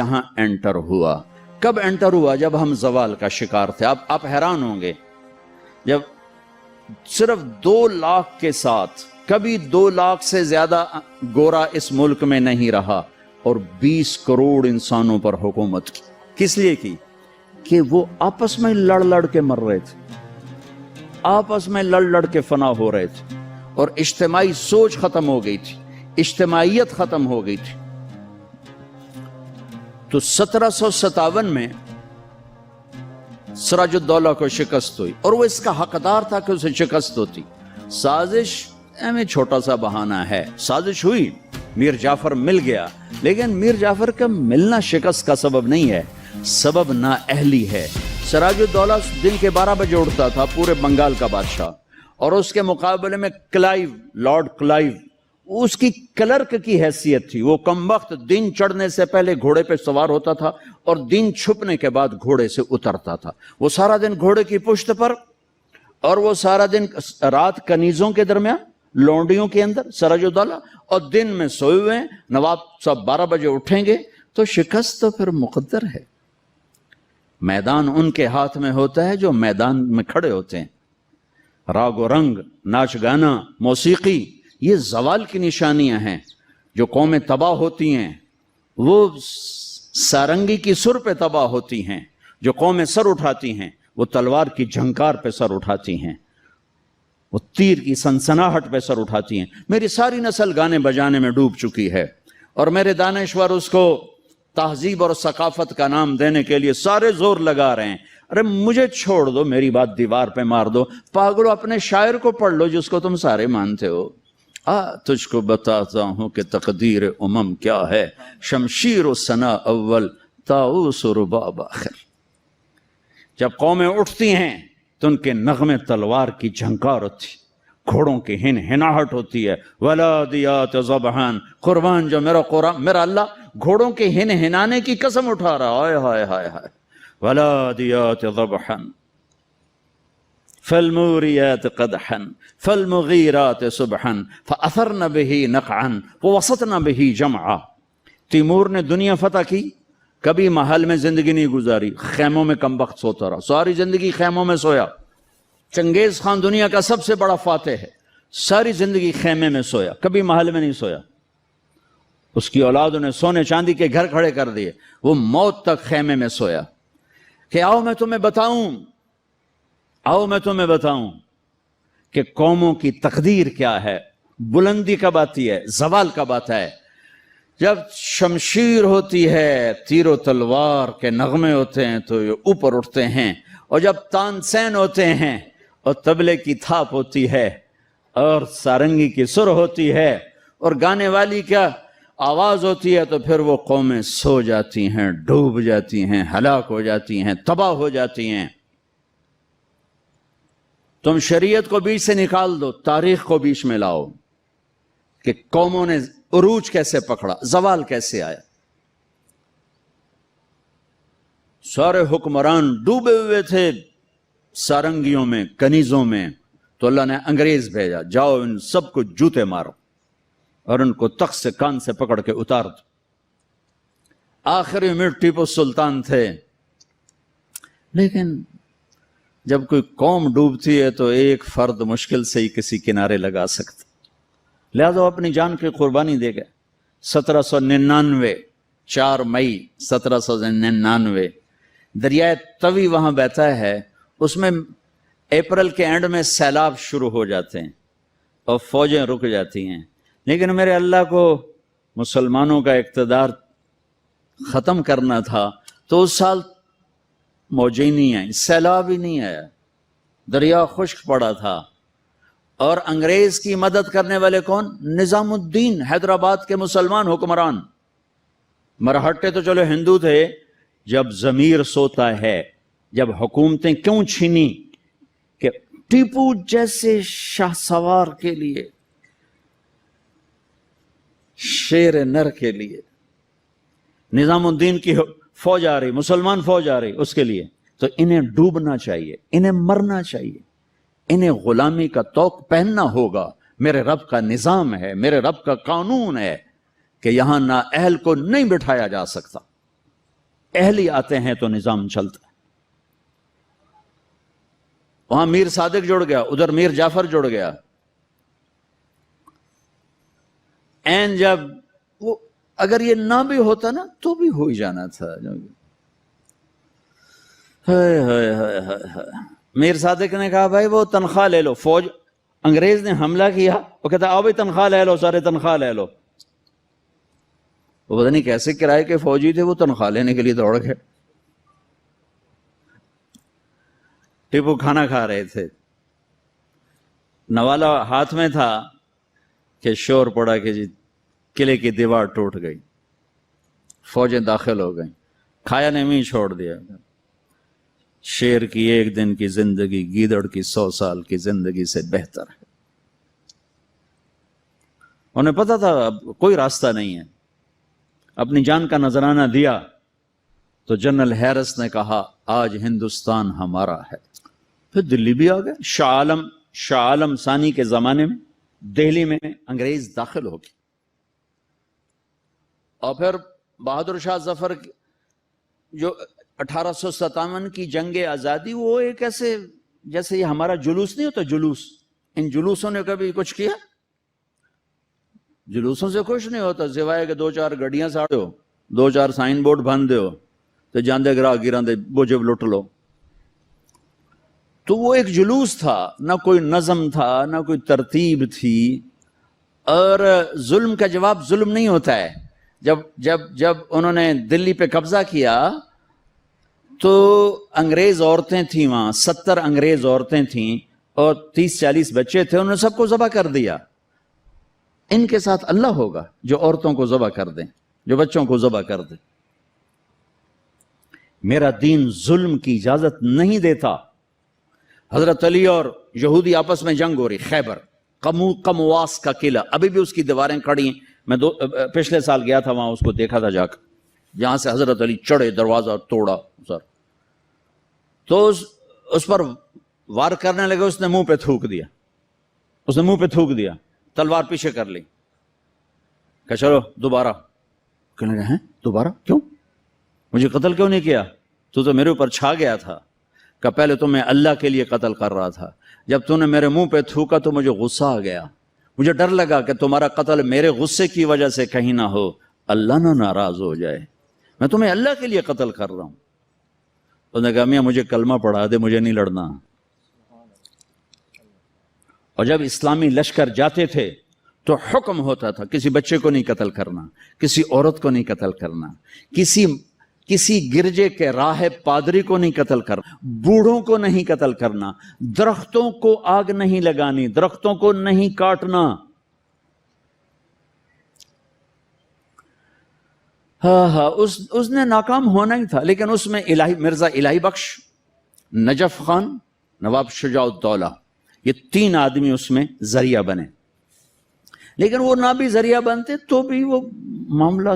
یہاں انٹر ہوا. کب انٹر ہوا؟ جب ہم زوال کا شکار تھے. آپ حیران ہوں گے، جب صرف 2 لاکھ کے ساتھ، کبھی 2 لاکھ سے زیادہ گورا اس ملک میں نہیں رہا، اور 20 کروڑ انسانوں پر حکومت کی. کس لیے کی؟ کہ وہ آپس میں لڑ کے مر رہے تھے، آپس میں لڑ کے فنا ہو رہے تھے، اور اجتماعی سوچ ختم ہو گئی تھی، اجتماعیت ختم ہو گئی تھی. تو 1757 میں سراج الدولہ کو شکست ہوئی، اور وہ اس کا حقدار تھا کہ اسے شکست ہوتی. سازش میں چھوٹا سا بہانہ ہے، سازش ہوئی، میر جعفر مل گیا، لیکن میر جعفر کا ملنا شکست کا سبب نہیں ہے، سبب نااہلی ہے. سراج الدولہ دن کے 12 بجے اٹھتا تھا، پورے بنگال کا بادشاہ، اور اس کے مقابلے میں کلائیو، لارڈ کلائیو، اس کی کلرک کی حیثیت تھی. وہ کم وقت دن چڑھنے سے پہلے گھوڑے پہ سوار ہوتا تھا، اور دن چھپنے کے بعد گھوڑے سے اترتا تھا. وہ سارا دن گھوڑے کی پشت پر، اور وہ سارا دن رات کنیزوں کے درمیان، لونڈیوں کے اندر سراج الدولہ، اور دن میں سوئے ہوئے ہیں. نواب صاحب 12 بجے اٹھیں گے تو شکست تو پھر مقدر ہے. میدان ان کے ہاتھ میں ہوتا ہے جو میدان میں کھڑے ہوتے ہیں. راگ و رنگ، ناچ گانا، موسیقی، یہ زوال کی نشانیاں ہیں. جو قومیں تباہ ہوتی ہیں وہ سارنگی کی سر پہ تباہ ہوتی ہیں. جو قومیں سر اٹھاتی ہیں وہ تلوار کی جھنکار پہ سر اٹھاتی ہیں، وہ تیر کی سنسناہٹ پہ سر اٹھاتی ہیں. میری ساری نسل گانے بجانے میں ڈوب چکی ہے، اور میرے دانشور اس کو تہذیب اور ثقافت کا نام دینے کے لیے سارے زور لگا رہے ہیں. ارے مجھے چھوڑ دو، میری بات دیوار پہ مار دو. پاگلو، اپنے شاعر کو پڑھ لو جس کو تم سارے مانتے ہو. تجھ کو بتاتا ہوں کہ تقدیر امم کیا ہے، شمشیر و ثنا اول، طاؤس و رباب آخر. جب قومیں اٹھتی ہیں تو ان کے نغمے تلوار کی جھنکار ہوتی، گھوڑوں کی ہن ہناہٹ ہوتی ہے. ولادیات ذبحان، قربان جو میرا قرآن، میرا اللہ گھوڑوں کے ہن ہنانے کی قسم اٹھا رہا. ہائے ہائے ہائے ہائے. ولادیات ذبحان فالموریات قدحا فالمغیرات صبحا فاثرن به نقعا ووسطن به جمعا. تیمور نے دنیا فتح کی، کبھی محل میں زندگی نہیں گزاری، خیموں میں کم وقت سوتا رہا، ساری زندگی خیموں میں سویا. چنگیز خان دنیا کا سب سے بڑا فاتح ہے، ساری زندگی خیمے میں سویا، کبھی محل میں نہیں سویا. اس کی اولادوں نے سونے چاندی کے گھر کھڑے کر دیے، وہ موت تک خیمے میں سویا. کہ آؤ میں تمہیں بتاؤں، آؤ میں تمہیں بتاؤں کہ قوموں کی تقدیر کیا ہے. بلندی کب آتی ہے، زوال کب آتا ہے؟ جب شمشیر ہوتی ہے، تیر و تلوار کے نغمے ہوتے ہیں تو یہ اوپر اٹھتے ہیں، اور جب تان سین ہوتے ہیں اور طبلے کی تھاپ ہوتی ہے اور سارنگی کی سر ہوتی ہے اور گانے والی کیا آواز ہوتی ہے، تو پھر وہ قومیں سو جاتی ہیں، ڈوب جاتی ہیں، ہلاک ہو جاتی ہیں، تباہ ہو جاتی ہیں. تم شریعت کو بیچ سے نکال دو، تاریخ کو بیچ میں لاؤ کہ قوموں نے عروج کیسے پکڑا، زوال کیسے آیا. سارے حکمران ڈوبے ہوئے تھے سارنگیوں میں، کنیزوں میں، تو اللہ نے انگریز بھیجا، جاؤ ان سب کو جوتے مارو اور ان کو تخت سے کان سے پکڑ کے اتار دو. آخری میں ٹیپو سلطان تھے، لیکن جب کوئی قوم ڈوبتی ہے تو ایک فرد مشکل سے ہی کسی کنارے لگا سکتا، لہذا اپنی جان کی قربانی دے گئے. 1799 4 مئی 1799 دریائے توی وہاں بہتا ہے، اس میں اپریل کے اینڈ میں سیلاب شروع ہو جاتے ہیں اور فوجیں رک جاتی ہیں. لیکن میرے اللہ کو مسلمانوں کا اقتدار ختم کرنا تھا، تو اس سال موجیں ہی نہیں آئیں، سیلاب ہی نہیں آیا، دریا خشک پڑا تھا. اور انگریز کی مدد کرنے والے کون؟ نظام الدین، حیدرآباد کے مسلمان حکمران. مرہٹے تو چلو ہندو تھے. جب ضمیر سوتا ہے، جب حکومتیں کیوں چھینی؟ کہ ٹیپو جیسے شاہ سوار کے لیے، شیر نر کے لیے نظام الدین کی فوج آ رہی، مسلمان فوج آ رہی، اس کے لیے تو انہیں ڈوبنا چاہیے، انہیں مرنا چاہیے، انہیں غلامی کا طوق پہننا ہوگا. میرے رب کا نظام ہے، میرے رب کا قانون ہے کہ یہاں نااہل کو نہیں بٹھایا جا سکتا. اہلی آتے ہیں تو نظام چلتا ہے. وہاں میر صادق جڑ گیا, ادھر میر جعفر جڑ گیا. این جب وہ اگر یہ نہ بھی ہوتا نا تو بھی ہو ہی جانا تھا. میر صادق نے کہا بھائی وہ تنخواہ لے لو. فوج انگریز نے حملہ کیا, وہ کہتا آؤ بھائی تنخواہ لے لو, سارے تنخواہ لے لو. وہ پتہ نہیں کیسے کرائے کے فوجی تھے, وہ تنخواہ لینے کے لیے دوڑ گئے. ٹیپو کھانا کھا رہے تھے, نوالا ہاتھ میں تھا کہ شور پڑا کہ جی قلعے کی دیوار ٹوٹ گئی, فوجیں داخل ہو گئیں. کھایا نے بھی چھوڑ دیا. شیر کی ایک دن کی زندگی گیدڑ کی 100 سال کی زندگی سے بہتر ہے. انہیں پتا تھا اب کوئی راستہ نہیں ہے. اپنی جان کا نذرانہ دیا تو جنرل ہیرس نے کہا آج ہندوستان ہمارا ہے. پھر دلی بھی آ گئے. شاہ عالم ثانی کے زمانے میں دہلی میں انگریز داخل ہو گئے, اور پھر بہادر شاہ ظفر جو 1857 کی جنگ آزادی, وہ ایک ایسے جیسے یہ ہمارا جلوس نہیں ہوتا جلوس, ان جلوسوں نے کبھی کچھ کیا؟ جلوسوں سے کچھ نہیں ہوتا سوائے کہ 2-4 گڈیاں ساڑو, 2-4 سائن بورڈ بن دیو تو جاندے گراہ گراں دے بوجھب لٹ لو. تو وہ ایک جلوس تھا, نہ کوئی نظم تھا, نہ کوئی ترتیب تھی. اور ظلم کا جواب ظلم نہیں ہوتا ہے. جب انہوں نے دلی پہ قبضہ کیا تو انگریز عورتیں تھیں وہاں, 70 انگریز عورتیں تھیں اور 30-40 بچے تھے. انہوں نے سب کو ذبح کر دیا. ان کے ساتھ اللہ ہوگا جو عورتوں کو ذبح کر دیں, جو بچوں کو ذبح کر دیں. میرا دین ظلم کی اجازت نہیں دیتا. حضرت علی اور یہودی آپس میں جنگ ہو رہی, خیبر قمواس کا قلعہ, ابھی بھی اس کی دیواریں کھڑی ہیں. میں پچھلے سال گیا تھا وہاں, اس کو دیکھا تھا جا کر, جہاں سے حضرت علی چڑھے, دروازہ توڑا سر, تو اس پر وار کرنے لگے. اس نے منہ پہ تھوک دیا, تلوار پیچھے کر لی, کہ چلو دوبارہ. کہنے لگے ہیں دوبارہ کیوں, مجھے قتل کیوں نہیں کیا, تو میرے اوپر چھا گیا تھا. کہ پہلے تو میں اللہ کے لیے قتل کر رہا تھا, جب تو نے میرے منہ پہ تھوکا تو مجھے غصہ آ گیا. مجھے ڈر لگا کہ تمہارا قتل میرے غصے کی وجہ سے کہیں نہ ہو, اللہ نہ ناراض ہو جائے. میں تمہیں اللہ کے لیے قتل کر رہا ہوں. تو نے کہا میاں مجھے کلمہ پڑھا دے, مجھے نہیں لڑنا. اور جب اسلامی لشکر جاتے تھے تو حکم ہوتا تھا کسی بچے کو نہیں قتل کرنا, کسی عورت کو نہیں قتل کرنا, کسی گرجے کے راہب پادری کو نہیں قتل کرنا, بوڑھوں کو نہیں قتل کرنا, درختوں کو آگ نہیں لگانی, درختوں کو نہیں کاٹنا. اس نے ناکام ہونا ہی تھا. لیکن اس میں مرزا الہی بخش, نجف خان, نواب شجاع الدولہ, یہ 3 آدمی اس میں ذریعہ بنے. لیکن وہ نہ بھی ذریعہ بنتے تو بھی وہ معاملہ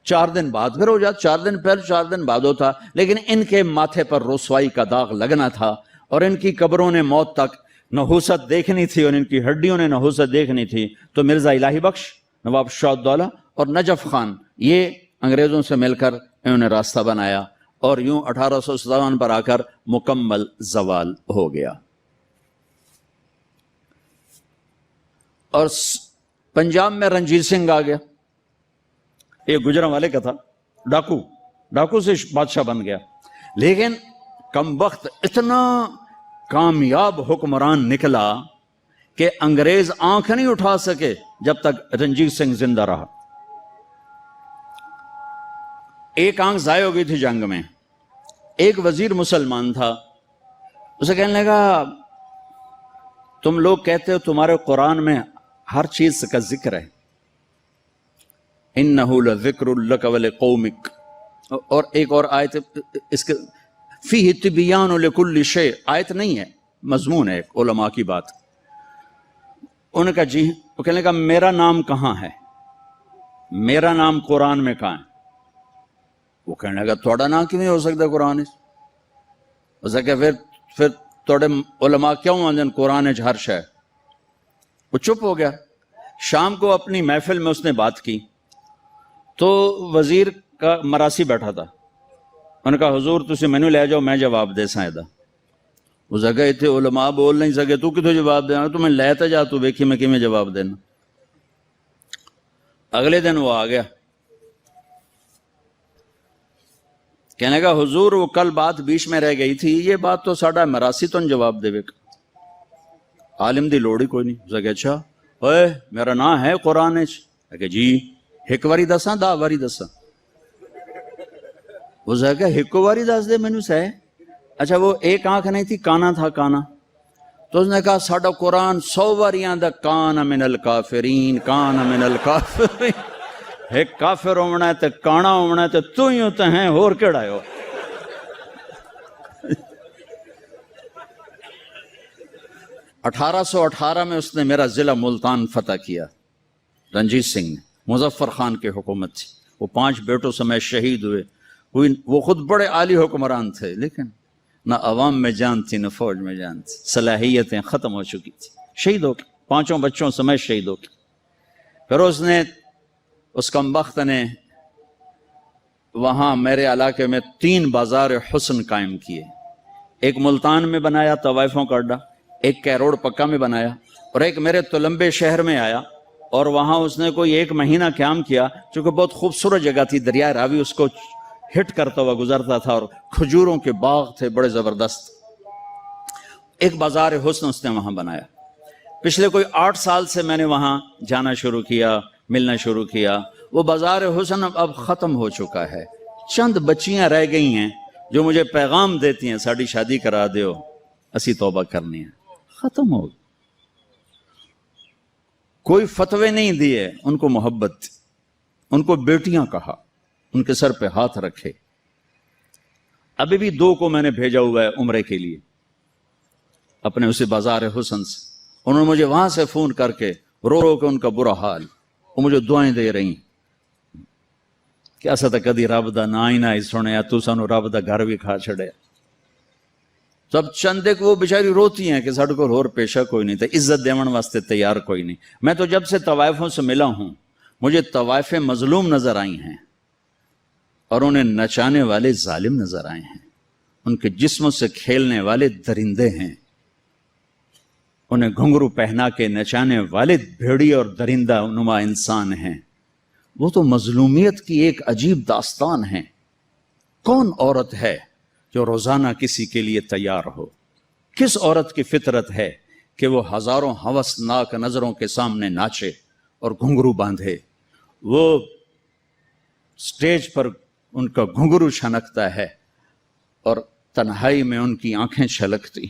4 دن بعد پھر ہو جاتا, 4 دن پہلے 4 دن بعد ہوتا. لیکن ان کے ماتھے پر رسوائی کا داغ لگنا تھا, اور ان کی قبروں نے موت تک نحوست دیکھنی تھی, اور ان کی ہڈیوں نے نحوست دیکھنی تھی. تو مرزا الہی بخش, نواب شجاع الدولہ اور نجف خان, یہ انگریزوں سے مل کر انہوں نے راستہ بنایا, اور یوں 1857 پر آ کر مکمل زوال ہو گیا. اور پنجاب میں رنجیت سنگھ آ گیا. ایک گجرانوالے کا تھا, ڈاکو سے بادشاہ بن گیا. لیکن کمبخت اتنا کامیاب حکمران نکلا کہ انگریز آنکھ نہیں اٹھا سکے جب تک رنجیت سنگھ زندہ رہا. ایک آنکھ ضائع ہو گئی تھی جنگ میں. ایک وزیر مسلمان تھا, اسے کہنے لگا تم لوگ کہتے ہو تمہارے قرآن میں ہر چیز کا ذکر ہے, انہو لذکر لک ولقومک, اور ایک اور آیت اس کے فیہ تبیان لکل شیء, آیت نہیں ہے مضمون ہے, ایک علماء کی بات. انہوں نے کہا جی. وہ کہنے لگا میرا نام کہاں ہے, میرا نام قرآن میں کہاں ہے؟ وہ کہنے لگا تھوڑا نام کیوں نہیں ہو سکتا قرآن. اسے کہ پھر توڑے علماء کیوں آندن قرآن ہر شے. وہ چپ ہو گیا. شام کو اپنی محفل میں اس نے بات کی تو وزیر کا مراسی بیٹھا تھا, انہوں نے کہا حضور تسی مینو لے جاؤ میں جواب دے ساں دا. اس جگہ اتنے علماء بول نہیں سکے تو کتوں جواب دینا, تو میں لے تے جا تو ویکھی میں کیویں جواب دینا. اگلے دن وہ آ گیا, کہنے لگا حضور وہ کل بات بیچ میں رہ گئی تھی, یہ بات تو ساڈا مراسی تو جواب دے. عالم دی لوڑ ہی کوئی نہیں. اس کہ اچھا اوئے میرا نام ہے قرآن کہ جی ایک واری دساں 10 واری دساں. اس کہ ایک واری دس دے مینوں سہ. اچھا وہ ایک آنکھ نہیں تھی, کانا تھا کانا. تو اس نے کہا ساڈا قرآن 100 واریاں دا کان من الکافرین کان من الکافرین. ایک کافر ہونا ہے تے کانا ہونا ہے تے تو ہی ہوتے ہیں اور کیڑا ہو. اٹھارہ سو 18 میں اس نے میرا ضلع ملتان فتح کیا, رنجیت سنگھ نے. مظفر خان کی حکومت تھی, وہ 5 بیٹوں سمیت شہید ہوئے. وہ خود بڑے عالی حکمران تھے, لیکن نہ عوام میں جان تھی نہ فوج میں جان تھی, صلاحیتیں ختم ہو چکی تھی. شہید ہو کے 5 بچوں سمیت شہید ہو کے. پھر اس نے اس کمبخت نے وہاں میرے علاقے میں 3 بازار حسن قائم کیے. ایک ملتان میں بنایا طوائفوں کا اڈا, ایک کیروڑ پکا میں بنایا, اور ایک میرے تلمبے شہر میں آیا. اور وہاں اس نے کوئی 1 مہینہ قیام کیا, چونکہ بہت خوبصورت جگہ تھی, دریائے راوی اس کو ہٹ کرتا ہوا گزرتا تھا, اور کھجوروں کے باغ تھے بڑے زبردست. ایک بازار حسن اس نے وہاں بنایا. پچھلے کوئی 8 سال سے میں نے وہاں جانا شروع کیا, ملنا شروع کیا. وہ بازار حسن اب ختم ہو چکا ہے. چند بچیاں رہ گئی ہیں جو مجھے پیغام دیتی ہیں ساڑی شادی کرا دیو, اسی توبہ کرنی ہے. ختم ہو. کوئی فتوے نہیں دیے, ان کو محبت, ان کو بیٹیاں کہا, ان کے سر پہ ہاتھ رکھے. ابھی بھی 2 کو میں نے بھیجا ہوا ہے عمرے کے لیے اپنے اسی بازار حسن سے. انہوں نے مجھے وہاں سے فون کر کے رو رو کے ان کا برا حال, وہ مجھے دعائیں دے رہی کہ ایسا تو کدی رب دا نا ہی نہ ہی سنیا, تو سانو رب دا گھر بھی کھا چھڑیا. سب چندے کو وہ بیچاری روتی ہیں کہ ساڈے کول ہور پیشہ کوئی نہیں تھا, عزت دیون واسطے تیار کوئی نہیں. میں تو جب سے طوائفوں سے ملا ہوں مجھے طوائفیں مظلوم نظر آئی ہیں, اور انہیں نچانے والے ظالم نظر آئے ہیں. ان کے جسموں سے کھیلنے والے درندے ہیں, انہیں گھنگرو پہنا کے نچانے والے بھیڑی اور درندہ نما انسان ہیں. وہ تو مظلومیت کی ایک عجیب داستان ہے. کون عورت ہے جو روزانہ کسی کے لیے تیار ہو؟ کس عورت کی فطرت ہے کہ وہ ہزاروں ہوسناک نظروں کے سامنے ناچے اور گھنگرو باندھے؟ وہ سٹیج پر ان کا گھنگرو چھنکتا ہے اور تنہائی میں ان کی آنکھیں چھلکتی.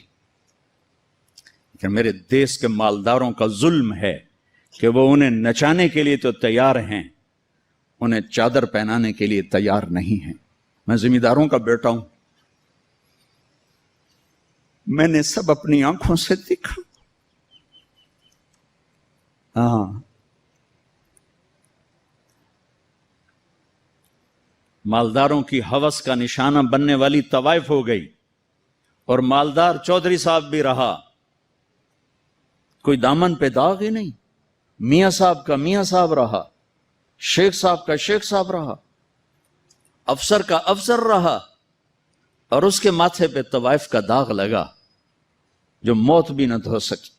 کہ میرے دیس کے مالداروں کا ظلم ہے کہ وہ انہیں نچانے کے لیے تو تیار ہیں, انہیں چادر پہنانے کے لیے تیار نہیں ہیں. میں زمینداروں کا بیٹا ہوں, میں نے سب اپنی آنکھوں سے دیکھا. ہاں, مالداروں کی ہوس کا نشانہ بننے والی طوائف ہو گئی, اور مالدار چودھری صاحب بھی رہا, کوئی دامن پہ داغ ہی نہیں. میاں صاحب کا میاں صاحب رہا, شیخ صاحب کا شیخ صاحب رہا, افسر کا افسر رہا, اور اس کے ماتھے پہ طوائف کا داغ لگا جو موت بھی نہ دھو سکی.